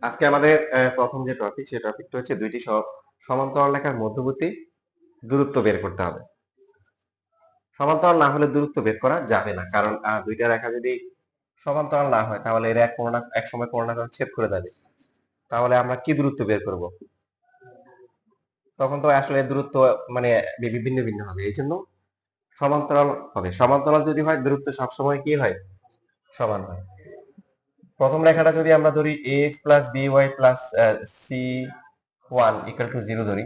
আজকে আমাদের প্রথম যে টপিক, সেই টপিকটা হচ্ছে দুইটি সমান্তরাল রেখার মধ্যবর্তী দূরত্ব বের করতে হবে। সমান্তরাল না হলে দূরত্ব বের করা যাবে না, কারণ দুইটা রেখা যদি সমান্তরাল না হয় তাহলে এরা এক সময় কোনো না কোনো ছেদ করে যাবে। তাহলে আমরা কি দূরত্ব বের করব? তখন তো আসলে দূরত্ব মানে ভিন্ন ভিন্ন হবে। এই জন্য সমান্তরাল হবে। সমান্তরাল যদি হয় দূরত্ব সবসময় কি হয়? সমান হয়। প্রথম রেখাটা যদি আমরা ধরি ax plus by plus c1 equal to 0 ধরি,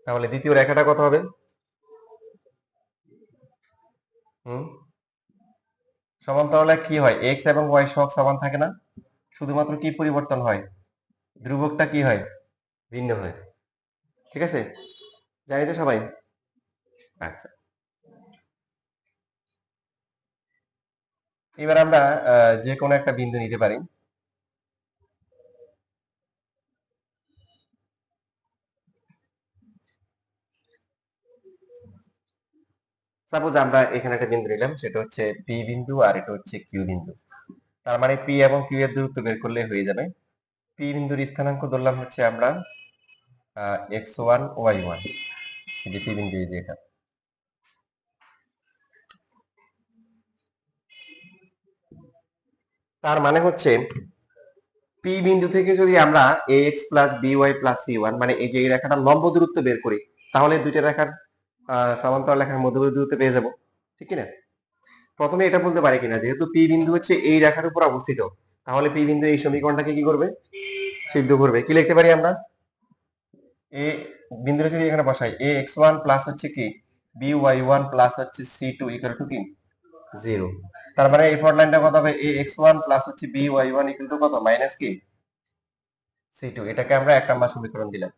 তাহলে দ্বিতীয় রেখাটা কত হবে? হুম, সমান্তরালে কি হয়? x এবং y সহগ সমান থাকে না? শুধুমাত্র কি পরিবর্তন হয়? ধ্রুবকটা কি হয়? ভিন্ন হয়। ঠিক আছে? জানি তো সবাই? আচ্ছা, এবার আমরা যে কোনো একটা বিন্দু নিতে পারি। সাপোজ আমরা এখানে একটা বিন্দু নিলাম, সেটা হচ্ছে পি বিন্দু আর এটা হচ্ছে কিউ বিন্দু। তার মানে পি এবং কিউ এর দূরত্ব বের করলে হয়ে যাবে। পি বিন্দুর স্থানাঙ্ক ধরলাম হচ্ছে আমরা x1 y1। এই যে পি বিন্দু, এই যে এটা। তার মানে হচ্ছে পি বিন্দু থেকে যদি আমরা ax plus by plus c1 মানে এই যে এই রেখাটা লম্ব দূরত্ব বের করি, তাহলে দুইটা রেখার সমান্তরাল রেখার মধ্যবর্তী দূরত্ব পেয়ে যাব। ঠিক কিনা? প্রথমে এটা বলতে পারি কিনা, যেহেতু পি বিন্দু হচ্ছে এই রেখার উপর অবস্থিত, তাহলে পি বিন্দু এই সমীকরণটাকে কি করবে? সিদ্ধ করবে। কি লিখতে পারি আমরা? এ বিন্দুটা যদি এখানে বসাই, ax1 প্লাস হচ্ছে কি by1 প্লাস হচ্ছে c2 ইকুয়াল টু কি 0। তার মানে এই ফর লাইনটা কত হবে? ax1 প্লাস হচ্ছে by1 ইকুয়াল টু কত? মাইনাস কি c2। এটাকে আমরা 1 নম্বর সমীকরণ দিলাম।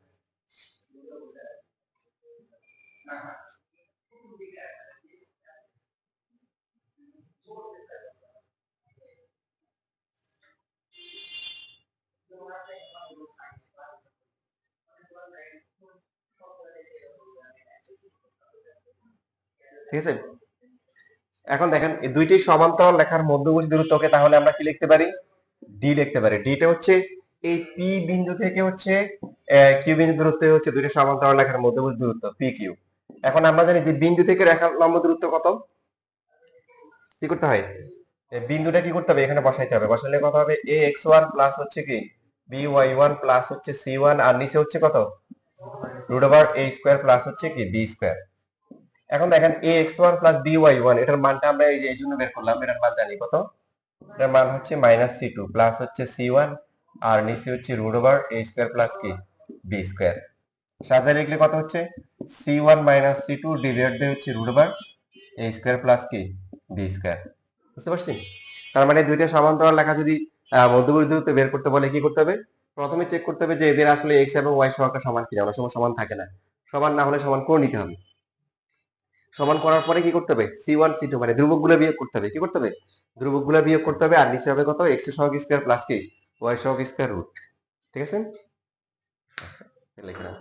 ঠিক আছে? এখন দেখেন এই দুইটি সমান্তরাল রেখার মধ্যবর্তী দূরত্বকে তাহলে আমরা কি লিখতে পারি? ডি লিখতে পারি। ডিটা হচ্ছে এই পি বিন্দু থেকে হচ্ছে কিউ বিন্দু দূরত্ব হচ্ছে দুইটা সমান্তরাল রেখার মধ্যবর্তী দূরত্ব পি কিউ। এখন আমরা জানি যে বিন্দু থেকে রেখার লম্ব দূরত্ব কত? কি করতে হয়? এই বিন্দুটা কি করতে হবে? এখানে বসাইতে হবে। বসাইলে কত হবে? ax1 প্লাস হচ্ছে কি by1 প্লাস হচ্ছে c1 আর নিচে হচ্ছে কত? Root over a square plus হচ্ছে কি b স্কয়ার। এখন দেখেন ax1 প্লাস by1 এটার মানটা আমরা এই যে এই জন্য বের করলাম। এটার মান জানি কত? এটার মান হচ্ছে মাইনাস c2 প্লাস হচ্ছে c1 আর নিচে হচ্ছে root over a square plus কি b স্কয়ার। সাজায় লিখলে কত হচ্ছে? c1 minus c2 divide by হচ্ছে root over a square plus কি b স্কয়ার। বুঝতে পারছি? তার মানে দুইটা সমান্তরাল রেখা যদি মধ্যবর্তী দূরত্ব বের করতে বলে কি করতে হবে? প্রথমে চেক করতে হবে যে এদের আসলে x এবং y সহগটা সমান কিনা। অনেক সময় সমান থাকে না। সমান না হলে সমান করে নিতে হবে। সমান করার পরে কি করতে হবে? c1 c2 মানে ধ্রুবকগুলো বিয়োগ করতে হবে। কি করতে হবে? ধ্রুবকগুলো বিয়োগ করতে হবে আর নিচে হবে কত? x এর সহগ স্কয়ার প্লাস কি y সহগ স্কয়ার রুট। ঠিক আছে? আচ্ছা, লিখলাম।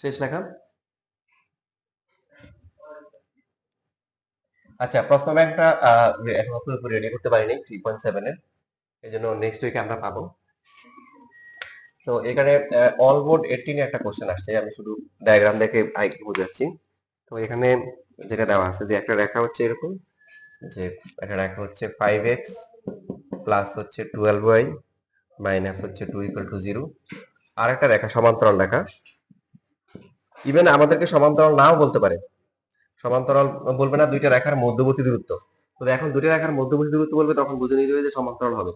শেষ লেখা। আচ্ছা, প্রশ্ন ব্যাংকটা এখনো পুরোপুরি রেডি করতে পারিনি 3.7 এর। এজন্য নেক্সট উইকে আমরা পাবো। তো এখানে অল বোর্ড 18 এ একটা কোশ্চেন আসছে। আমি শুধু ডায়াগ্রাম দেখে আরেকটু বুঝাচ্ছি। তো এখানে যেটা দেওয়া আছে যে একটা রেখা হচ্ছে এরকম, যে একটা রেখা হচ্ছে 5x প্লাস হচ্ছে 12y মাইনাস হচ্ছে 2 ইকুয়াল টু 0, আর একটা রেখা সমান্তরাল রেখা, ইভেন আমাদেরকে সমান্তরাল নাও বলতে পারে, সমান্তরাল বলবে না, দুইটা রেখার মধ্যবর্তী দূরত্ব। তো এখন দুইটা রেখার মধ্যবর্তী দূরত্ব বলবে, তখন বুঝে নিতে হবে যে সমান্তরাল হবে।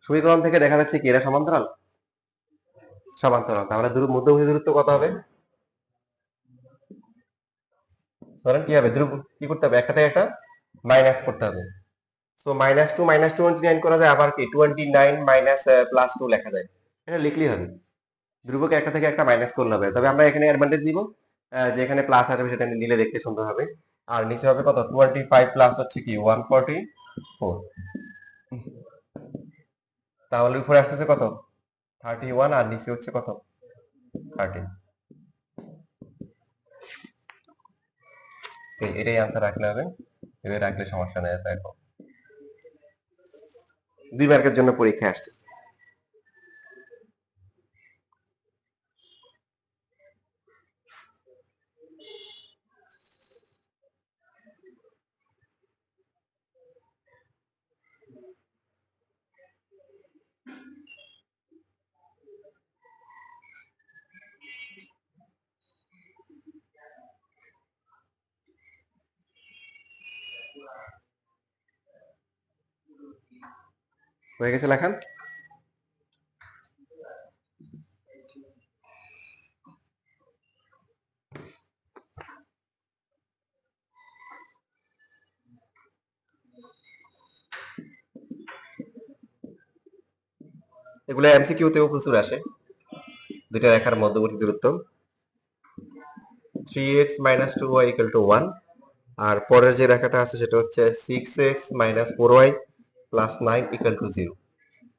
সমীকরণ থেকে দেখা যাচ্ছে কি এরা সমান্তরাল, সমান্তরাল। তাহলে মধ্যবর্তী দূরত্ব কত হবে? ধরেন কি হবে, কি করতে হবে, একটা থেকে একটা মাইনাস করতে হবে। সো মাইনাস টু 29 করা যায়, আবার কি 29 মাইনাস প্লাস 2 লেখা যায়, এটা লিখলেই হবে। ধ্রুবকে একটা থেকে একটা মাইনাস করলে হবে। তবে আমরা এখানে অ্যাডভান্টেজ দিব, যে এখানে প্লাস আসবে সেটা নিলে দেখতে সুন্দর হবে। আর নিচে হবে কত, 25 প্লাস হচ্ছে কি 144, তাহলে উপরে আসতেছে কত 31, আর নিচে হচ্ছে কত 13। এটাই আনসার রাখলে হবে, এভাবে রাখলে সমস্যা নেই। দেখো 2 মার্কের জন্য পরীক্ষা আসছে। হয়ে গেছে লেখান? এগুলো এমসিকিউ তেও প্রচুর আসে। দুইটা রেখার মধ্যবর্তী দূরত্ব 3x minus 2y equal to 1, আর পরের যে রেখাটা আছে সেটা হচ্ছে 6x minus 4y plus 9 equal to 0।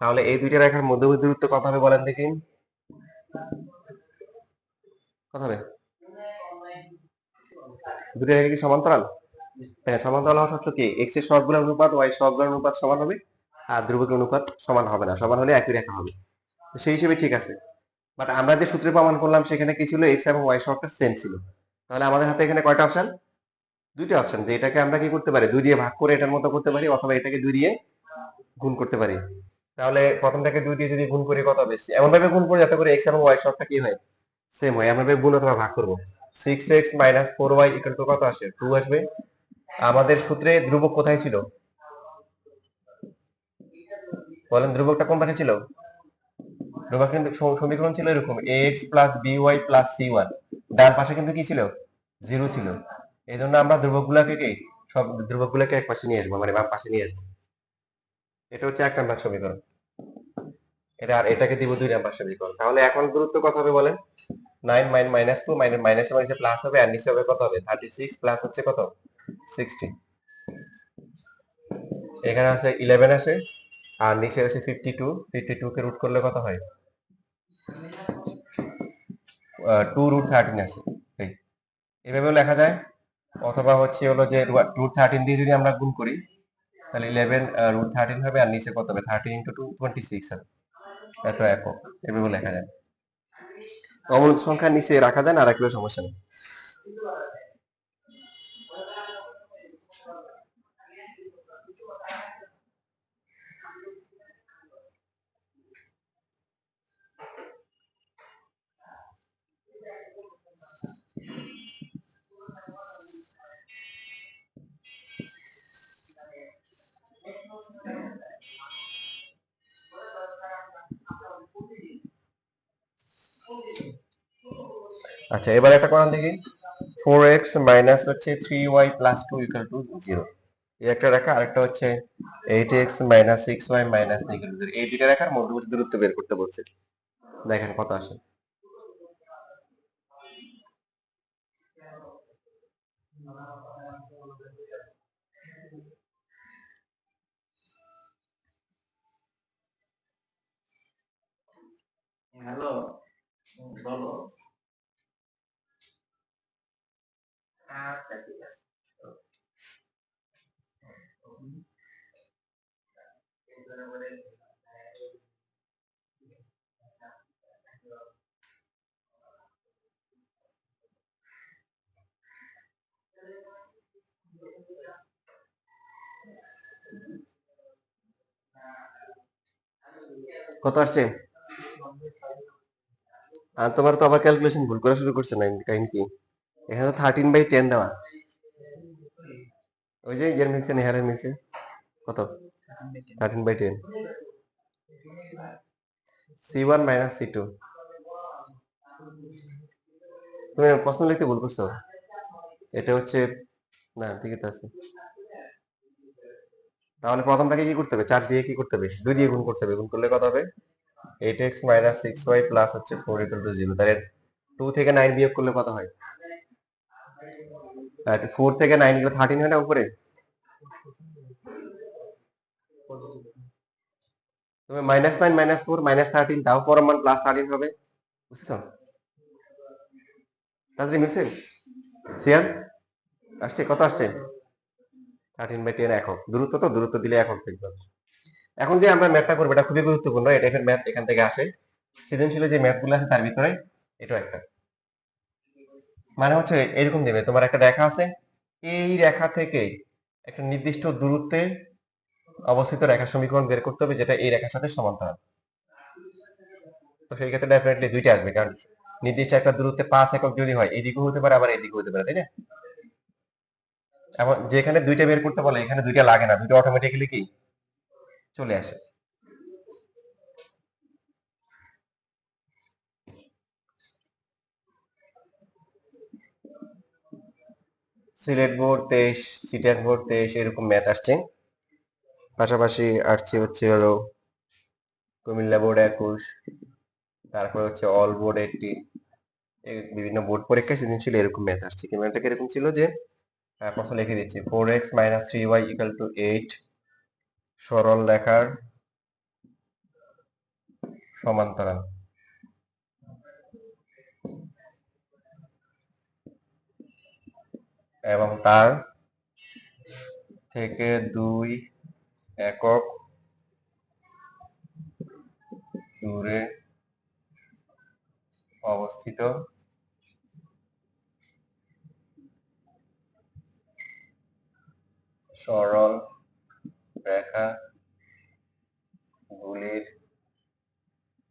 তাহলে এই দুইটা রেখার মধ্যবর্তী দূরত্ব কত হবে বলেন দেখি, কত হবে? দুটো রেখা কি সমান্তরাল? হ্যাঁ, সমান্তরাল হওয়া সত্ত্বেও কি x এর সহগগুলোর অনুপাত y সহগগুলোর অনুপাত সমান হবে, আর ধ্রুবকের অনুপাত সমান হবে না, সমান হলে একই রেখা হবে। সেই হিসেবে ঠিক আছে। বাট আমরা যে সূত্রে প্রমাণ করলাম সেখানে কি ছিল, x এবং y সহগটা সেম ছিল। তাহলে আমাদের হাতে এখানে কয়টা অপশন? দুইটা অপশন, যে এটাকে আমরা কি করতে পারি, 2 দিয়ে ভাগ করে এটার মতো করতে পারি, অথবা এটাকে 2 দিয়ে গুণ করতে পারি। তাহলে প্রথমটাকে 2 দিয়ে যদি গুণ করি কত হবে, এমন ভাবে গুণ করি যাতে করে x এবং y সহগটা কি হয়, সেম হয়, এমন ভাবে গুণ অথবা ভাগ করব। 6x minus 4y equal to কত আসে, 2 আসবে। আমাদের সূত্রে ধ্রুবক কোথায় ছিল বলেন, ধ্রুবকটা কোন পাশে ছিল? ধ্রুবক কিন্তু সমীকরণ ছিল এরকম, ax plus by plus c1, ডান পাশে কিন্তু কি ছিল, 0 ছিল। এই জন্য আমরা ধ্রুবকগুলোকে কি, সব ধ্রুবকগুলোকে এক পাশে নিয়ে আসবো, মানে বাম পাশে নিয়ে আসবো। এটা হচ্ছে 1 নম্বর সমীকরণ। এটা, আর এটাকে দিব 2 নম্বর সমীকরণ। তাহলে এখন দূরত্ব কত হবে বলেন, 9 মাইনাস 2 মাইনাসে মাইনাসে প্লাস হবে, আর নিচে হবে কত হবে, 36 প্লাস হচ্ছে কত 60, এখানে আছে 11 আসে, আর নিচে আছে 52, 52 কে রুট করলে কত হয়, 2 রুট 13 আসে। এভাবেও লেখা যায়, অথবা হচ্ছে হলো যে রুট 13 দিয়ে যদি আমরা গুণ করি তাহলে 11 রুট 13 হবে, আর নিচে কত হবে, 13 ইন্টু 2 26 হবে, এত একক। এভাবেও লেখা যায়, অমূল সংখ্যা নিচে রাখা যায় না, রাখলেও সমস্যা নেই। আচ্ছা, এবার একটা করান দেখি, 4x মাইনাস হচ্ছে 3y প্লাস 2 ইকুয়াল টু 0, এই একটা রেখা, আরেকটা হচ্ছে 8x minus 6y minus 2 equal to 0। এই দুইটা রেখার মধ্যবর্তী দূরত্ব বের করতে বলছে, দেখেন কত আসে। হ্যালো, বলো। আচ্ছা, ঠিক আছে। কত আসছে? আর তোমার তো আবার ক্যালকুলেশন ভুল করা শুরু করছে না, কাহিনী কি? এখানে তো 13/10 দেওয়া। ওই যে ইয়ের মিলছে, নেহারের মিলছে। কত? 13/10। C1 minus C2। তুমি প্রশ্ন লিখতে ভুল করছো। এটা হচ্ছে, না ঠিকই তো আছে। তাহলে প্রথমটাকে কি করতে হবে? 4 দিয়ে কি করতে হবে? 2 দিয়ে গুণ করতে হবে। গুণ করলে কত হবে? 8x মাইনাস 6y প্লাস হচ্ছে 4 ইকুয়াল টু 0। তাহলে 2 থেকে 9 বিয়োগ করলে কত হয়? 4 থেকে 9 গেলে 13 হয় না উপরে? তুমি -9 -4 -13, তাও পরম মান +13 হবে। বুঝছো? তাহলে মিলছে? সিয়ান আসছে, কত আসছে? 13/10 একক। দূরত্ব তো, দূরত্ব দিলে একক দেখবে। এখন যে আমরা ম্যাথটা করবো এটা খুবই গুরুত্বপূর্ণ। এই টাইপের ম্যাথ এখান থেকে আসে। সৃজনশীল যে ম্যাথগুলো আছে তার ভিতরে এটাও একটা। মানে হচ্ছে এরকম দেবে, তোমার একটা রেখা আছে, এই রেখা থেকে একটা নির্দিষ্ট দূরত্বে অবস্থিত রেখার সমীকরণ বের করতে হবে যেটা এই রেখার সাথে সমান্তরাল। তো সেই ক্ষেত্রে ডেফিনেটলি দুইটা আসবে, কারণ নির্দিষ্ট একটা দূরত্বে 5 একক যদি হয়, এদিকেও হতে পারে আবার এদিকেও হতে পারে, তাই না? এখন যেখানে দুইটা বের করতে বলে এখানে দুইটা লাগে না, দুইটা অটোমেটিক্যালি কি চলে আসে। সিলেট বোর্ড 23, সিটেট বোর্ড 23 এরকম ম্যাথ আসছে। পাশাপাশি আসছে হচ্ছে হলো কুমিল্লা বোর্ড 21, তারপর হচ্ছে অল বোর্ড 80। বিভিন্ন বোর্ড পরীক্ষায় সৃজনশীল এরকম ম্যাথ আসছে। কি ম্যাথটা কিরকম ছিল যে, প্রশ্ন লিখে দিচ্ছি, 4x minus 3y equal to 8 সরল রেখার সমান্তরাল এবং তার থেকে 2 একক দূরে অবস্থিত সরল রেখা গুলির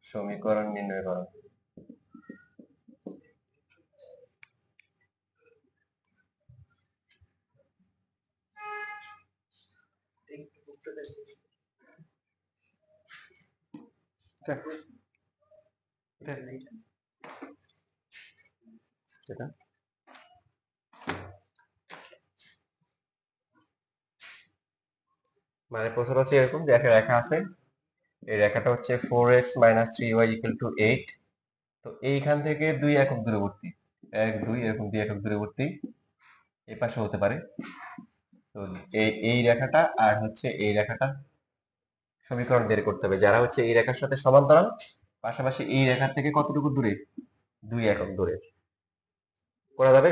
সমীকরণ নির্ণয় করো। মানে প্রশ্ন হচ্ছে এরকম যে একটা রেখা আছে, এই রেখাটা হচ্ছে 4x minus 3y equal to 8। তো এইখান থেকে 2 একক দূরবর্তী, 1 2 এরকম 2 একক দূরবর্তী এই পাশে হতে পারে। তো এই রেখাটা আর হচ্ছে এই রেখাটা সমীকরণ বের করতে হবে, যারা হচ্ছে এই রেখার সাথে সমান্তরাল, পাশাপাশি এই রেখার থেকে কতটুকু দূরে? 2 একক দূরে। করা যাবে?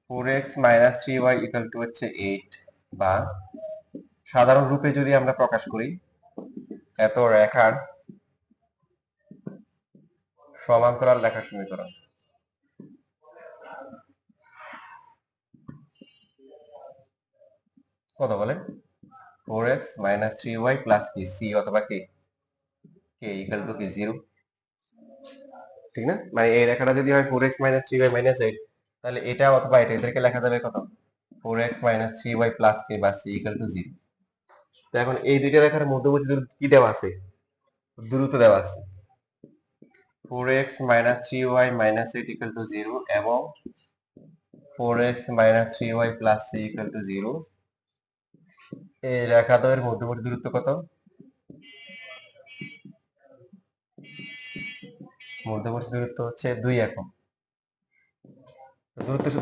4x minus 3y equal to হচ্ছে 8, বা সাধারণ রূপে যদি আমরা প্রকাশ করি, এত রেখার সমান্তরাল রেখার সমীকরণ। কত বলেন? 4x মাইনাস 3y প্লাস কি c অথবা k, k ইকুয়াল টু কি 0, ঠিক না? মানে এই রেখাটা যদি হয় 4x মাইনাস 3y মাইনাস 8, তাহলে এটা অথবা এটা, এদেরকে লেখা যাবে কত? 4x minus 3y plus k বা c ইকুয়াল টু 0। তো এখন এই দুইটা রেখার মধ্যবর্তী দূরত্ব কি দেওয়া আছে? দূরত্ব দেওয়া আছে 4x minus 3y minus 8 equal to 0 এবং 4x minus 3y plus c equal to 0। এই রেখাদ্বয়ের মধ্যবর্তী দূরত্ব কত? মধ্যবর্তী দূরত্ব হচ্ছে 2 একক।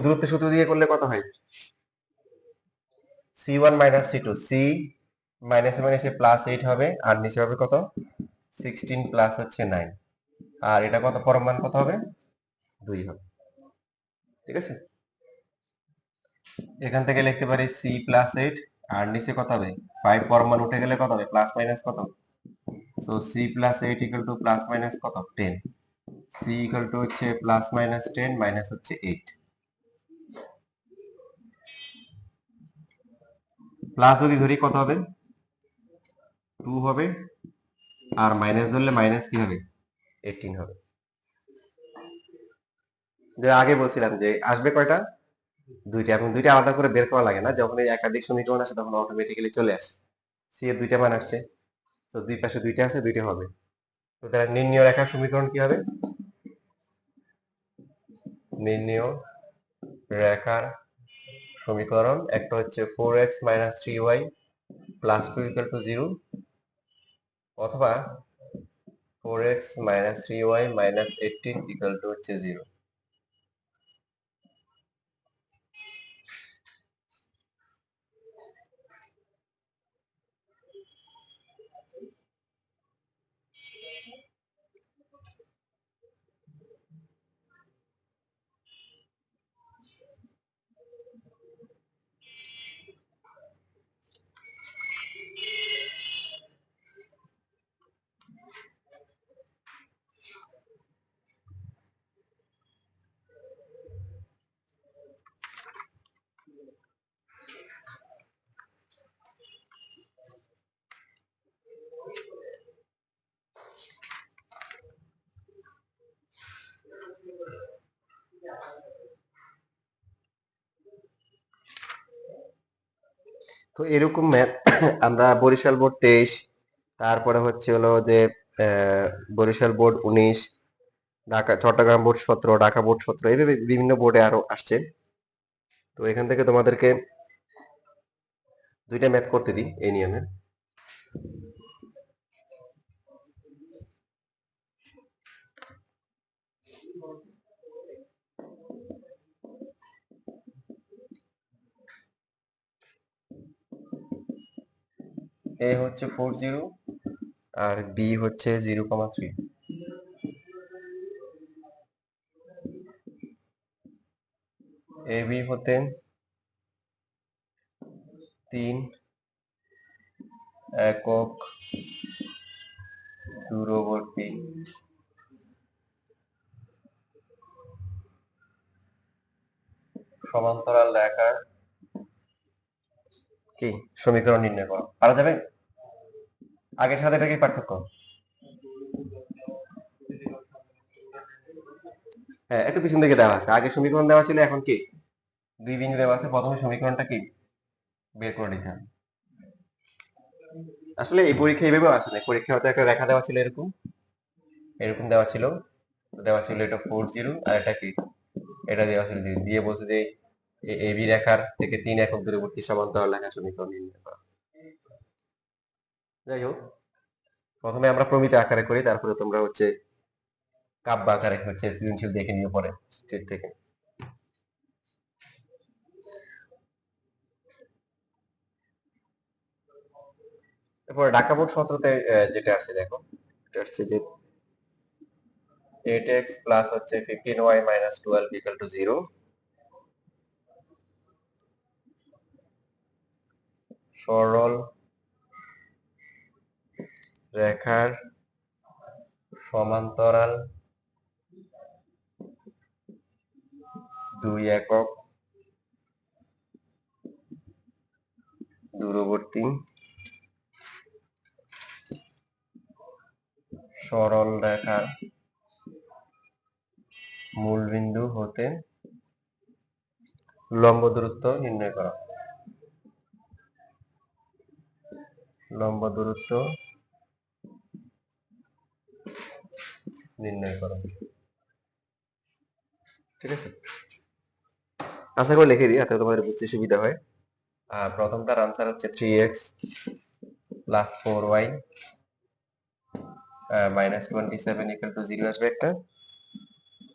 দূরত্ব সূত্র দিয়ে করলে কত হয়? c1 মাইনাস c2, c মাইনাসে মাইনাসে প্লাস 8 হবে, আর নিচে হবে কত? 16 প্লাস হচ্ছে 9, আর এটা কত, পরম মান কত হবে? 2 হবে। ঠিক আছে, এখান থেকে লিখতে পারি c প্লাস 8, আর নিচে কত হবে? 5, পরম মান উঠে গেলে কত হবে? প্লাস মাইনাস কত? So c plus 8 equal to plus minus কত? 10। c ইকুয়াল টু হচ্ছে প্লাস মাইনাস 10 মাইনাস হচ্ছে 8। প্লাস যদি ধরি কত হবে? 2 হবে, আর মাইনাস ধরলে মাইনাস কি হবে, 18 হবে। যে আগে বলছিলাম যে আসবে কয়টা, দুইটা, এবং দুইটা আলাদা করে বের করা লাগে না, যখন এই একাধিক সমীকরণ আসে তখন অটোমেটিক্যালি চলে আসে। সি এর দুইটা মান আসছে, তো দুই পাশে দুইটা আছে, দুইটা হবে। তো তাহলে নির্ণয় রেখার সমীকরণ কি হবে, নির্ণয় রেখার সমীকরণ একটা হচ্ছে 4x - 3y + 2 = 0, অথবা 4x - 3y - 18 হচ্ছে 0। তো এরকম ম্যাথ আমরা বরিশাল বোর্ড 23, তারপরে হচ্ছে হলো যে Barishal board 19, Dhaka Chittagong board 17, Dhaka board 17, এইভাবে বিভিন্ন বোর্ডে আরো আসছে। তো এখান থেকে তোমাদেরকে দুইটা ম্যাথ করতে দিই এই নিয়মে। এ হচ্ছে 40 আর বি হচ্ছে 0,3। এ বি হতে 3 একক দূরবর্তী সমান্তরাল রেখার কি সমীকরণ নির্ণয় করো। পারা যাবে? আগের সাথে এটা কি পার্থক্য? হ্যাঁ, একটু পিছন দিকে দেওয়া আছে, আগে সমীকরণ দেওয়া ছিল, এখন কি দুই বিন্দু দেওয়া আছে, প্রথমে সমীকরণটা কি বের করে নিতে হবে। আসলে এই পরীক্ষা এইভাবে আসে না, পরীক্ষা হয়তো একটা রেখা দেওয়া ছিল, এরকম এরকম দেওয়া ছিল এটা 40, আর এটা কি, এটা দেওয়া ছিল দিয়ে বলছে যে এ বি রেখার থেকে 3 একক দূরবর্তী সমান্তরাল রেখা সমীকরণ নির্ণয় করা। যাই হোক, প্রথমে আমরা প্রমিত আকারে করি, তারপরে তোমরা হচ্ছে কাব্য আকারে হচ্ছে সৃজনশীল দেখে নিয়ে পরে চিট থেকে। তারপরে ঢাকা বোর্ড 17-তে যেটা আসছে দেখো, এটা আসছে যে 8x প্লাস হচ্ছে 15y - 12 = 0, সরল রেখার সমান্তরাল 2 একক দূরবর্তী সরল রেখার মূলবিন্দু হতে লম্ব দূরত্ব নির্ণয় করা। লম্ব দূরত্ব নির্ণয় করা, ঠিক আছে। আনসার করে লিখে দিই, তাতে তোমাদের বুঝতে সুবিধা হয়। প্রথমটার আনসার হচ্ছে 3x প্লাস 4y - 27 = 0 আসবে একটা।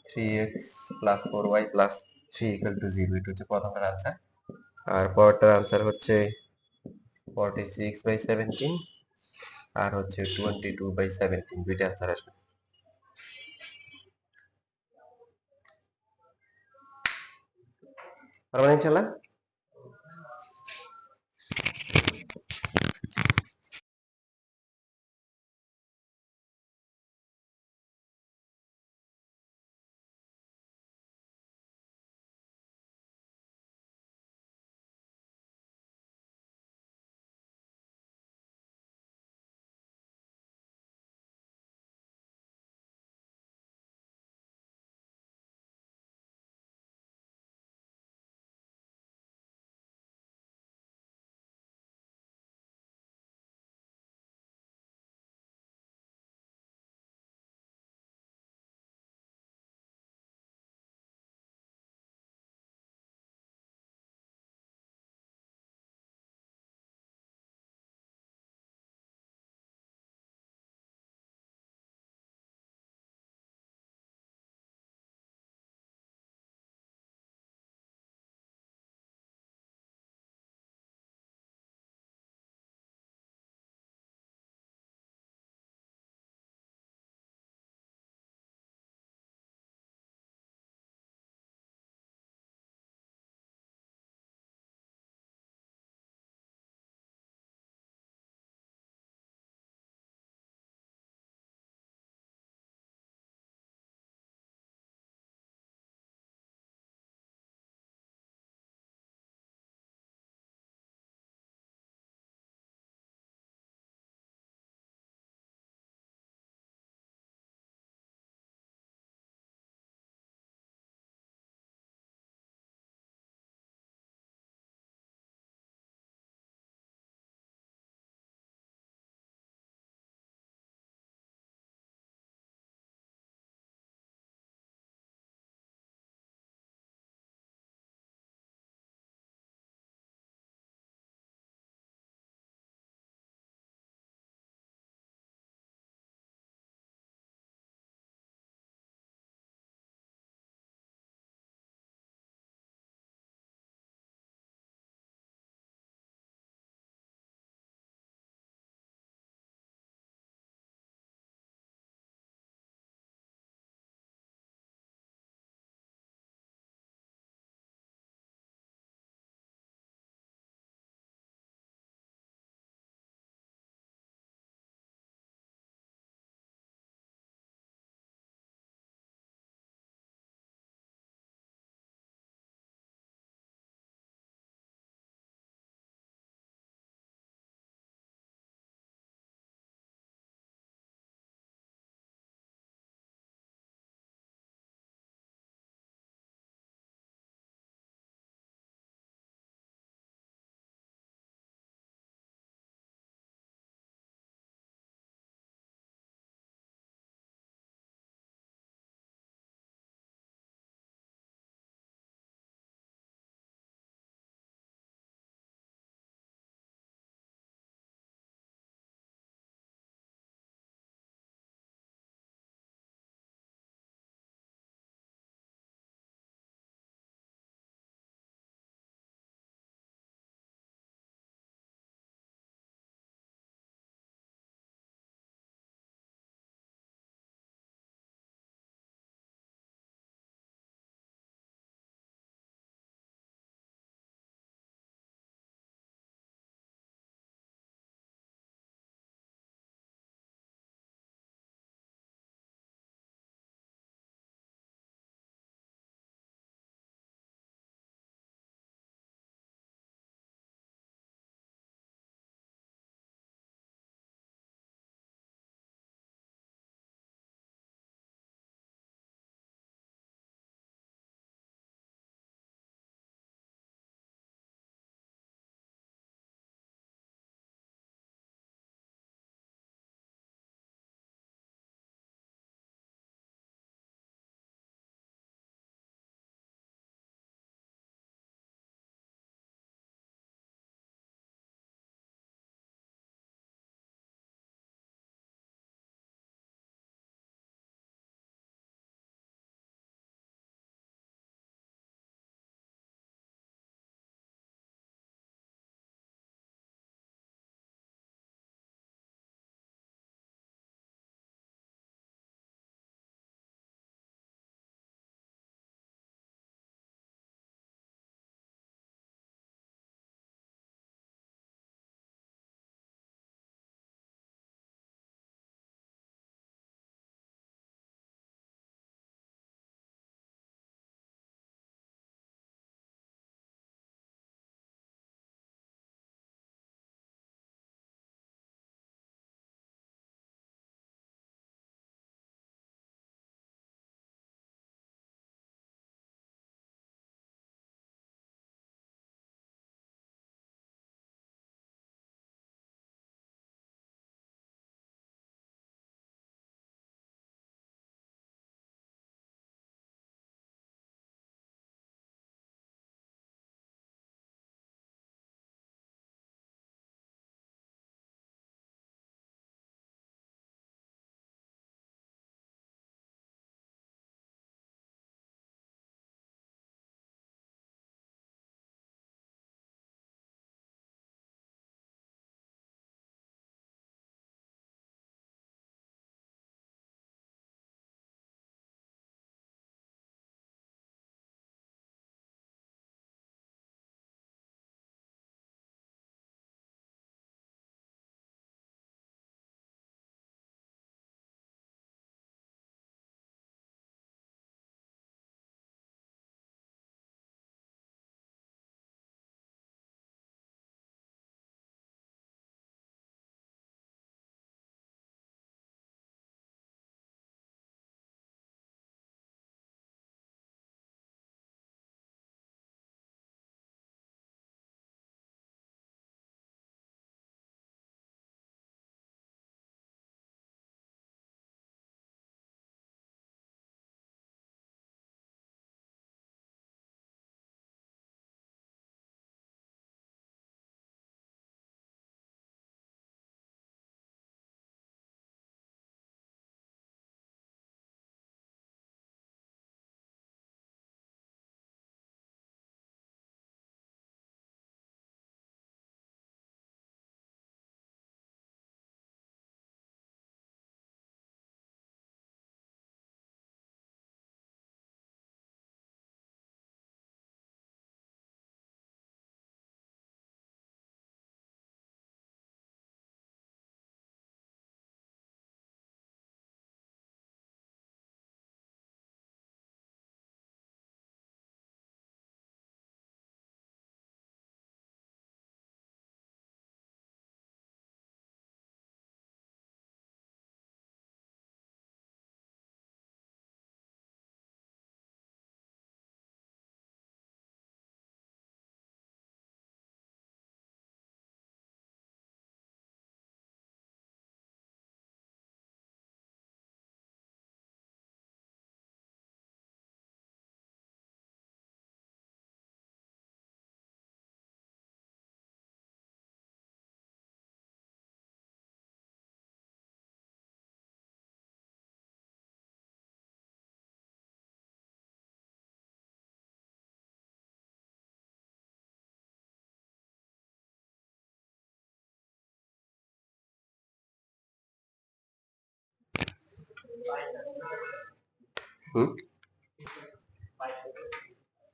3x প্লাস 4y প্লাস 3 = 0, এটা হচ্ছে প্রথমটার আনসার। আর পরেরটার আনসার হচ্ছে 46/17 আর হচ্ছে 22/17, দুইটা আনসার আসবে। পারবেন ইনশাল্লাহ? হুম,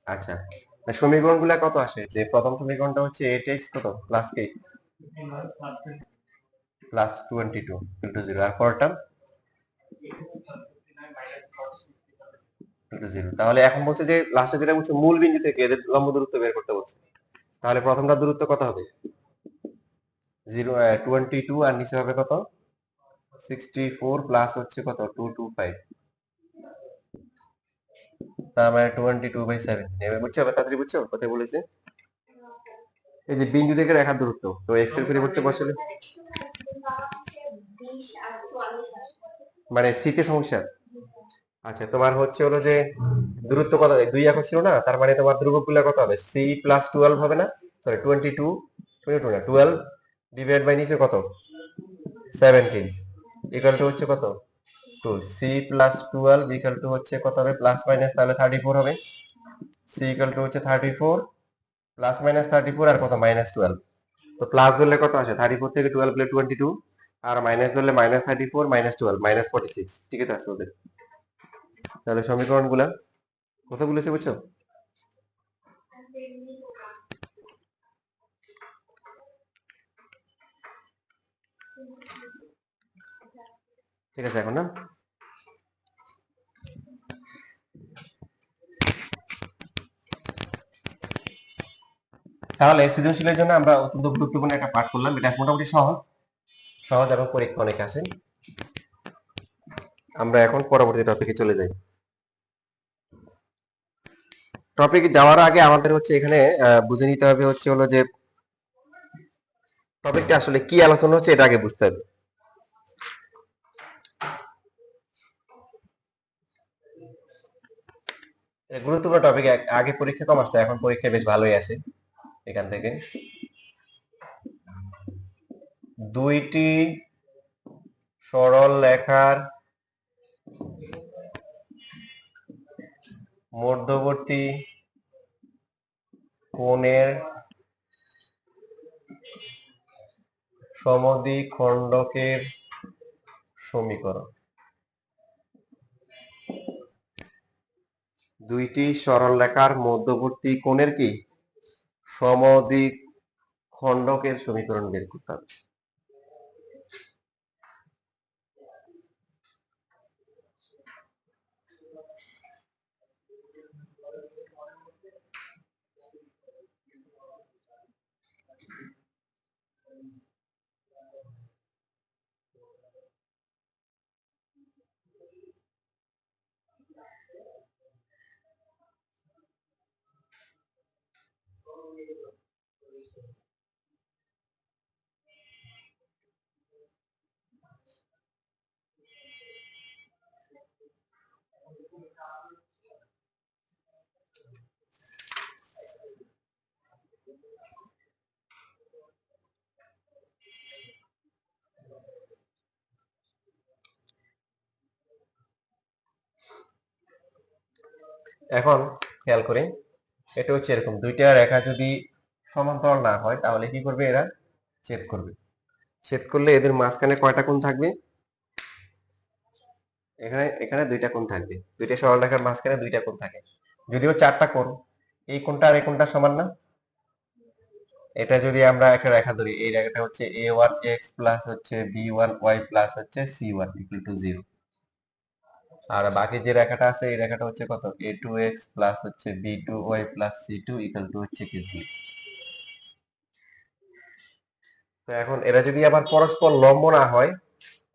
আচ্ছা, সমীকরণ গুলা কত আসে? যে প্রথম সমীকরণটা হচ্ছে 8x কত প্লাস কে প্লাস 22 ইন্টু 0, আর পরটা 0। তাহলে এখন বলছে যে লাস্টে যেটা বলছে মূল বিন্দু থেকে এদের লম্ব দূরত্ব বের করতে বলছে। তাহলে প্রথমটা দূরত্ব কত হবে? 22, আর নিচে হবে কত 64 প্লাস হচ্ছে কত 225, তার মানে 22/7। এবার বুঝছো? এবার তাড়াতাড়ি বুঝছো কথা বলেছে? এই যে বিন্দু থেকে রেখার দূরত্ব, তো x এর পরিবর্তে বসালে মানে c তে সমস্যা। আচ্ছা, তোমার হচ্ছে হলো যে দূরত্ব কত, 2 একক ছিল না, তার মানে তোমার ধ্রুবক গুলা কত হবে? c প্লাস 12 হবে না? সরি 22, 22 না 12 ডিভাইড বাই নিচে কত 17 ইকুয়াল টু হচ্ছে কত 2। c প্লাস 12 ইকুয়াল টু হচ্ছে কত হবে? প্লাস মাইনাস তাহলে 34 হবে। c ইকুয়াল টু হচ্ছে 34 প্লাস মাইনাস 34 আর কত মাইনাস 12। তো প্লাস ধরলে কত আসে? 34 থেকে 12 গেলে 22, আর মাইনাস ধরলে মাইনাস 34 মাইনাস 12 মাইনাস 46। ঠিক আছে ওদের। তাহলে সমীকরণ গুলা কত বলেছে বুঝছো? ঠিক আছে এখন না? তাহলে সৃজনশীলের জন্য আমরা অত্যন্ত গুরুত্বপূর্ণ একটা পাঠ করলাম। এটা মোটামুটি সহজ সহজ এবং পরীক্ষা অনেক আসে। আমরা এখন পরবর্তী টপিকে চলে যাই। টপিকে যাওয়ার আগে আমাদের হচ্ছে এখানে বুঝে নিতে হবে হচ্ছে হলো যে টপিকটা আসলে কি আলোচনা হচ্ছে এটা আগে বুঝতে হবে। গুরুত্বপূর্ণ টপিক, আগে পরীক্ষা কম আসতো, এখন পরীক্ষা বেশ ভালোই আসে এখান থেকে। দুইটি সরল রেখার মধ্যবর্তী কোণের সমদ্বিখণ্ডকের সমীকরণ। দুইটি সরল রেখার মধ্যবর্তী কোণের কি সমদ্বিখণ্ডকের সমীকরণ বের করতে হবে। এখন খেয়াল করে, এটা হচ্ছে এরকম দুইটা রেখা যদি সমান্তরাল না হয় তাহলে কি করবে? এরা ছেদ করবে। ছেদ করলে এদের মাঝখানে কয়টা কোণ থাকবে? এখানে এখানে দুইটা কোণ থাকবে। দুইটা সরল রেখার মাঝখানে দুইটা কোণ থাকে, যদিও চারটা কোণ। এই কোণটা আর এই কোণটা সমান না? এটা যদি আমরা একটা রেখা ধরি, এই রেখাটা হচ্ছে a1x প্লাস হচ্ছে b1y প্লাস হচ্ছে c1 ইকুয়াল টু 0। আর বাকি যে রেখাটা আছে এই রেখাটা হচ্ছে কত? a2x প্লাস হচ্ছে b2y plus c2 equal to হচ্ছে কি 0। তো এখন এরা যদি আবার পরস্পর লম্ব না হয়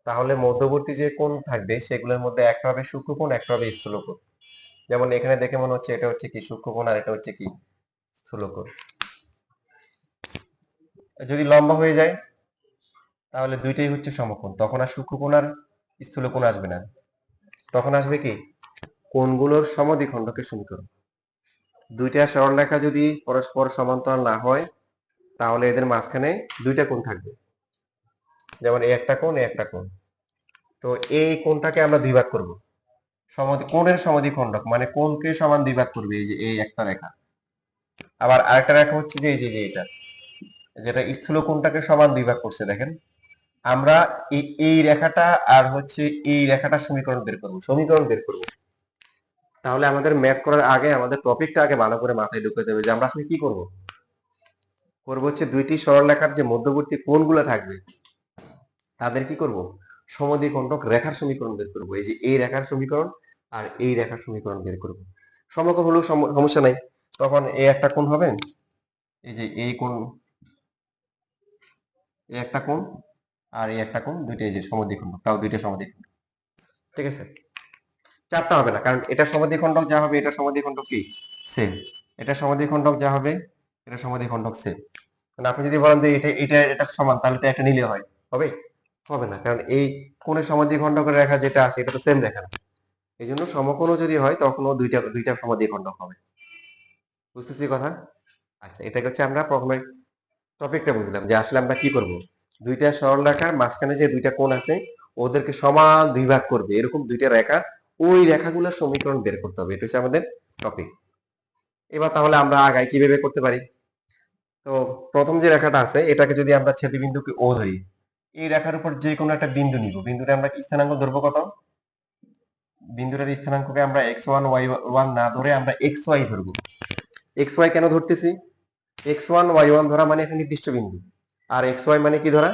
তাহলে মধ্যবর্তী যে কোণ থাকবে সেগুলোর মধ্যে একটা হবে সূক্ষ্মকোণ, একটা হবে স্থূলকোণ। যেমন এখানে দেখে মনে হচ্ছে এটা হচ্ছে কি সূক্ষ্মকোণ আর এটা হচ্ছে কি স্থূলকোণ। যদি লম্বা হয়ে যায় তাহলে দুইটাই হচ্ছে সমকোণ, তখন আর সূক্ষ্মকোণ আর স্থূলকোণ আসবে না, তখন আসবে কি কোণগুলোর সমদ্বিখণ্ডকের সমীকরণ। দুইটা সরলরেখা যদি পরস্পর সমান্তরাল না হয় তাহলে এদের মাঝখানে দুইটা কোণ থাকবে, যেমন এই একটা কোণ এই একটা কোণ। তো এই কোণটাকে আমরা দুই ভাগ করব। কোণের সমদ্বিখণ্ডক মানে কোণকে সমান দুই ভাগ করবে এই যে এই একটা রেখা। আবার আরেকটা রেখা হচ্ছে যে এই যে এটা যেটা স্থূল কোণটাকে সমান দুই ভাগ করছে, দেখেন আমরা এই রেখাটা আর হচ্ছে এই রেখাটা সমীকরণ বের করব। তাহলে আমাদের ম্যাথ করার আগে আমাদের টপিকটা আগে ভালো করে মাথায় ঢুকে দেবে যে আমরা আসলে কি করব। করব হচ্ছে দুইটি সরলরেখার যে মধ্যবর্তী কোণগুলো থাকবে তাদের কি করব, সমদ্বিখণ্ডক রেখার সমীকরণ বের করব। এই যে এই রেখার সমীকরণ আর এই রেখার সমীকরণ বের করব। সমকোণ হলেও সমস্যা নাই, তখন এই একটা কোণ হবে, এই যে এই কোণ, এই একটা কোণ আর এই একটা কোণ, দুইটা এই যে সমদ্বিখণ্ডক, তাও দুইটা সমদ্বিখণ্ডক। ঠিক আছে, চারটা হবে না, কারণ এটা সমদ্বিখণ্ডক যা হবে এটা সমদ্বিখণ্ডক কি সেম, এটা সমদ্বিখণ্ডক যা হবে এটা সমদ্বিখণ্ডক সেম। মানে আপনি যদি বলেন যে এটা এটা এটা সমান, তাহলে তো একটা নিলে হয়, হবে? হবে না, কারণ এই কোণের সমদ্বিখণ্ডকের রেখা যেটা আছে এটা তো সেম রেখা না। এই জন্য সমকোণও যদি হয় তখনও দুইটা দুইটা সমদ্বিখণ্ডক হবে। বুঝতেছি কথা? আচ্ছা, এটাকে হচ্ছে আমরা প্রথমে টপিকটা বুঝলাম যে আসলে আমরা কি করব, দুইটা সরলরেখার মাঝখানে যে দুইটা কোণ আছে ওদেরকে সমান দুই ভাগ করবে, এরকম দুইটা রেখা, ওই রেখাগুলোর সমীকরণ বের করতে হবে। এটা হচ্ছে আমাদের টপিক। এবার তাহলে আমরা আগাই কিভাবে করতে পারি। তো প্রথম যে রেখাটা আছে এটাকে যদি আমরা ছেদবিন্দুকে ও ধরি, এই রেখার উপর যে কোনো একটা বিন্দু নিব, বিন্দুটা আমরা কি স্থানাঙ্ক ধরবো কত, বিন্দুটার স্থানাঙ্ককে আমরা x1 y1 না ধরে আমরা xy ধরবো। xy কেন ধরতেছি, x1 y1 ধরা মানে একটা নির্দিষ্ট বিন্দু, আর xy মানে কি ধরা,